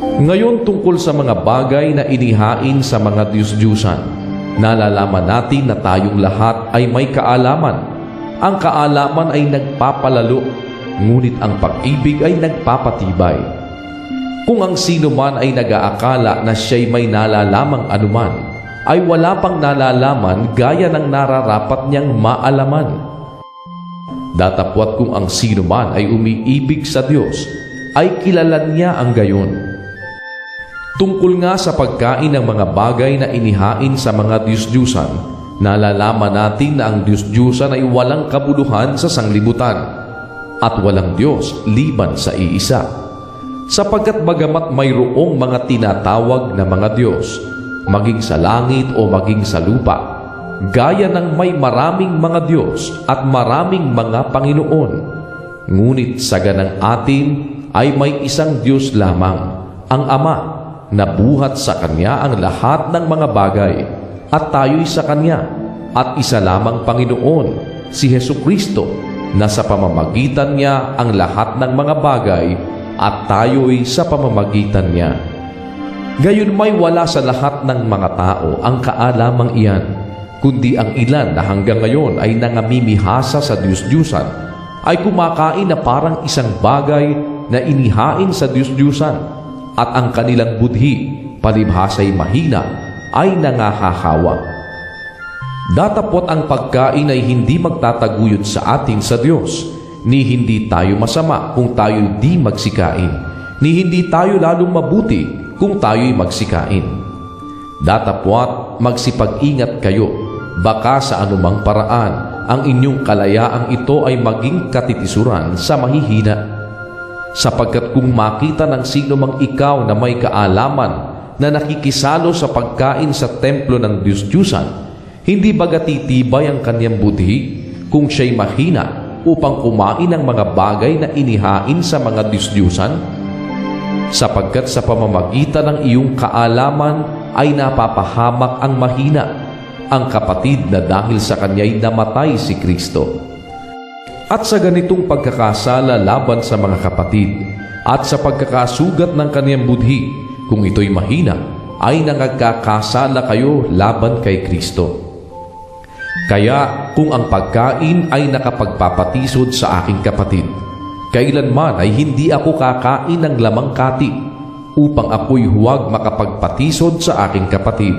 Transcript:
Ngayon tungkol sa mga bagay na inihain sa mga Diyos-Diyusan, nalalaman natin na tayong lahat ay may kaalaman. Ang kaalaman ay nagpapalalo, ngunit ang pag-ibig ay nagpapatibay. Kung ang sino man ay nag-aakala na siya'y may nalalamang anuman, ay wala pang nalalaman gaya ng nararapat niyang maalaman. Datapwat kung ang sino man ay umiibig sa Diyos, ay kilala niya ang gayon. Tungkol nga sa pagkain ng mga bagay na inihain sa mga Diyos-Diyusan, nalalaman natin na ang Diyos-Diyusan ay walang kabuluhan sa sanglibutan at walang Diyos liban sa iisa. Sapagkat bagamat mayroong mga tinatawag na mga Diyos, maging sa langit o maging sa lupa, gaya ng may maraming mga Diyos at maraming mga Panginoon, ngunit sa ganang atin ay may isang Diyos lamang, ang Ama, na buhat sa Kanya ang lahat ng mga bagay, at tayo'y sa Kanya, at isa lamang Panginoon, si Hesukristo, na sa pamamagitan Niya ang lahat ng mga bagay, at tayo'y sa pamamagitan Niya. Gayon may wala sa lahat ng mga tao ang kaalamang iyan, kundi ang ilan na hanggang ngayon ay nangamimihasa sa Diyos-Diyusan, ay kumakain na parang isang bagay na inihain sa Diyos-Diyusan, at ang kanilang budhi, palibhasa'y mahina, ay nangahahawa. Datapot ang pagkain ay hindi magtataguyod sa atin sa Diyos, ni hindi tayo masama kung tayo di magsikain, ni hindi tayo lalong mabuti kung tayo'y magsikain. Datapwat magsipag-ingat kayo, baka sa anumang paraan ang inyong kalayaang ito ay maging katitisuran sa mahihina. Sapagkat kung makita ng sino mang ikaw na may kaalaman na nakikisalo sa pagkain sa templo ng Diyos-Diyusan, hindi baga titibay ang kanyang budhi kung siya'y mahina upang kumain ng mga bagay na inihain sa mga Diyos-Diyusan? Sapagkat sa pamamagitan ng iyong kaalaman ay napapahamak ang mahina, ang kapatid na dahil sa kanya'y namatay si Kristo. At sa ganitong pagkakasala laban sa mga kapatid at sa pagkakasugat ng kaniyang budhi, kung ito'y mahina, ay nangagkakasala kayo laban kay Kristo. Kaya kung ang pagkain ay nakapagpapatisod sa aking kapatid, kailanman ay hindi ako kakain ng lamang kati, upang ako'y huwag makapagpatisod sa aking kapatid.